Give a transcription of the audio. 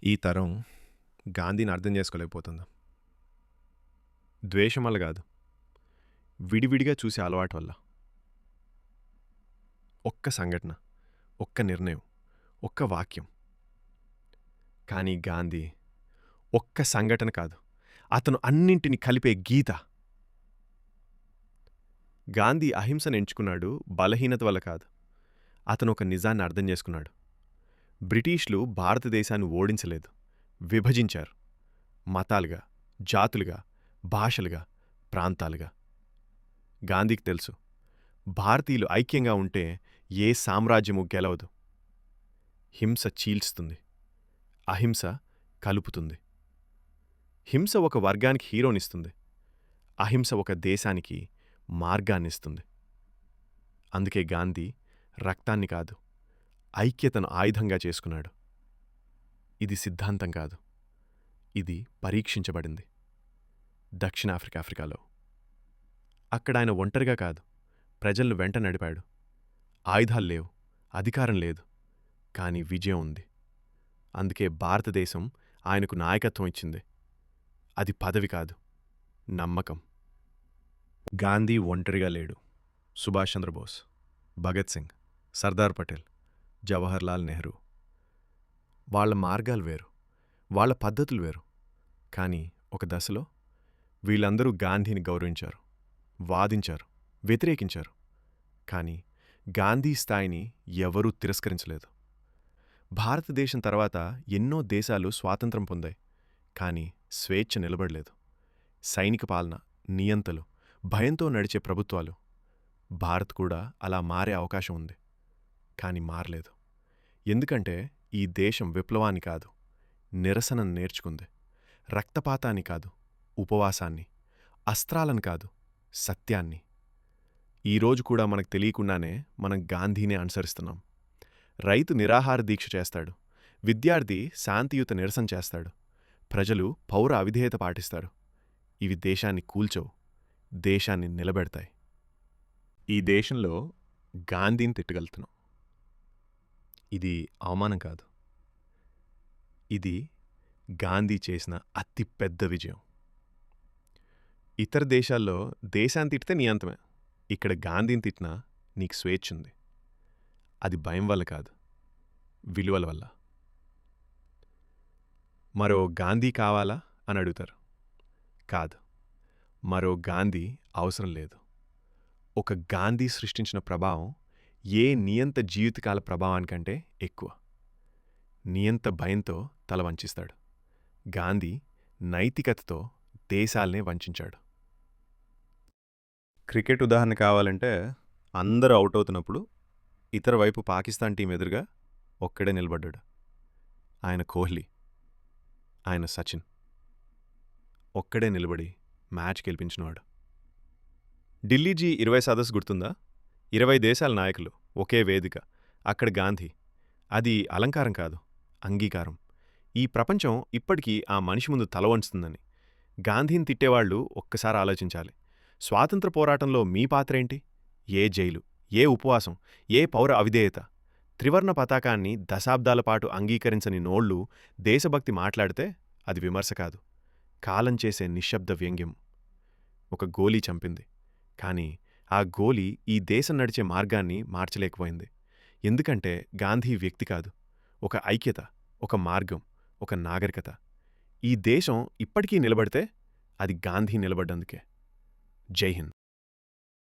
ఈ తరం గాంధీని అర్థం చేసుకోలేకపోతుందా? ద్వేషం వల్ల కాదు, విడివిడిగా చూసే అలవాటు వల్ల. ఒక్క సంఘటన, ఒక్క నిర్ణయం, ఒక్క వాక్యం. కానీ గాంధీ ఒక్క సంఘటన కాదు, అతను అన్నింటిని కలిపే గీత. గాంధీ అహింసను ఎంచుకున్నాడు బలహీనత వల్ల కాదు, అతను ఒక నిజాన్ని అర్థం చేసుకున్నాడు. బ్రిటీష్లు భారతదేశాన్ని ఓడించలేదు, విభజించారు. మతాలుగా, జాతులుగా, భాషలుగా, ప్రాంతాలుగా. గాంధీకి తెలుసు, భారతీయులు ఐక్యంగా ఉంటే ఏ సామ్రాజ్యము గెలవదు. హింస చీల్చుతుంది, అహింస కలుపుతుంది. హింస ఒక వర్గానికి హీరోనిస్తుంది, అహింస ఒక దేశానికి మార్గాన్నిస్తుంది. అందుకే గాంధీ రక్తాన్ని కాదు, ఐక్యతను ఆయుధంగా చేసుకున్నాడు. ఇది సిద్ధాంతం కాదు, ఇది పరీక్షించబడింది. దక్షిణాఫ్రికాలో అక్కడ ఆయన ఒంటరిగా కాదు, ప్రజలను వెంట నడిపాడు. ఆయుధాలు లేవు, అధికారం లేదు, కానీ విజయం ఉంది. అందుకే భారతదేశం ఆయనకు నాయకత్వం ఇచ్చింది. అది పదవి కాదు, నమ్మకం. గాంధీ ఒంటరిగా లేడు. సుభాష్ చంద్రబోస్, భగత్ సింగ్, సర్దార్ పటేల్, జవహర్లాల్ నెహ్రూ. వాళ్ళ మార్గాలు వేరు, వాళ్ళ పద్ధతులు వేరు. కానీ ఒక దశలో వీళ్ళందరూ గాంధీని గౌరవించారు, వాదించారు, వ్యతిరేకించారు. కానీ గాంధీ స్థాయిని ఎవరూ తిరస్కరించలేదు. భారతదేశం తర్వాత ఎన్నో దేశాలు స్వాతంత్రం పొందాయి, కానీ స్వేచ్ఛ నిలబడలేదు. సైనిక పాలన, నియంతలు, భయంతో నడిచే ప్రభుత్వాలు. భారత్ కూడా అలా మారే అవకాశం ఉంది, కానీ మారలేదు. ఎందుకంటే ఈ దేశం విప్లవాన్ని కాదు, నిరసనను నేర్చుకుంది. రక్తపాతాన్ని కాదు, ఉపవాసాన్ని. అస్త్రాలను కాదు, సత్యాన్ని. ఈరోజు కూడా మనకు తెలియకుండానే మనం గాంధీనే అనుసరిస్తున్నాం. రైతు నిరాహార దీక్ష చేస్తాడు, విద్యార్థి శాంతియుత నిరసన చేస్తాడు, ప్రజలు పౌర అవిధేయత పాటిస్తారు. ఇవి దేశాన్ని కూల్చవు, దేశాన్ని నిలబెడతాయి. ఈ దేశంలో గాంధీని తిట్టగలుగుతున్నాం. ఇది అవమానం కాదు, ఇది గాంధీ చేసిన అతిపెద్ద విజయం. ఇతర దేశాల్లో దేశాన్ని తిట్టితే నీ అంతమే. ఇక్కడ గాంధీని తిట్టినా నీకు స్వేచ్ఛ ఉంది. అది భయం వల్ల కాదు, విలువల వల్ల. మరో గాంధీ కావాలా అని అడుగుతారు. కాదు, మరో గాంధీ అవసరం లేదు. ఒక గాంధీ సృష్టించిన ప్రభావం ఏ నియంత జీవితకాల ప్రభావానికంటే ఎక్కువ. నియంత భయంతో తల వంచిస్తాడు. గాంధీ నైతికతతో దేశాలనే వంచాడు. క్రికెట్ ఉదాహరణ కావాలంటే, అందరూ అవుట్ అవుతున్నప్పుడు ఇతర వైపు పాకిస్తాన్ టీం ఎదురుగా ఒక్కడే నిలబడ్డాడు. ఆయన కోహ్లీ, ఆయన సచిన్. ఒక్కడే నిలబడి మ్యాచ్ గెలిపించినవాడు. ఢిల్లీ G20 సదస్సు గుర్తుందా? 20 దేశాల నాయకులు, ఒకే వేదిక. అక్కడ గాంధీ. అది అలంకారం కాదు, అంగీకారం. ఈ ప్రపంచం ఇప్పటికీ ఆ మనిషి ముందు తల వంచుతుందని. గాంధీని తిట్టేవాళ్లు ఒక్కసారి ఆలోచించాలి. స్వాతంత్ర పోరాటంలో మీ పాత్రేంటి? ఏ జైలు, ఏ ఉపవాసం, ఏ పౌర అవిధేయత? త్రివర్ణ పతాకాన్ని దశాబ్దాల పాటు అంగీకరించని నోళ్లు దేశభక్తి మాట్లాడితే అది విమర్శ కాదు, కాలం చేసే నిశ్శబ్ద వ్యంగ్యం. ఒక గోలీ చంపింది, కానీ ఆ గోలీ ఈ దేశం నడిచే మార్గాన్ని మార్చలేకపోయింది. ఎందుకంటే గాంధీ వ్యక్తి కాదు, ఒక ఐక్యత, ఒక మార్గం, ఒక నాగరికత. ఈ దేశం ఇప్పటికీ నిలబడితే అది గాంధీ నిలబడ్డందుకే. జై హింద్.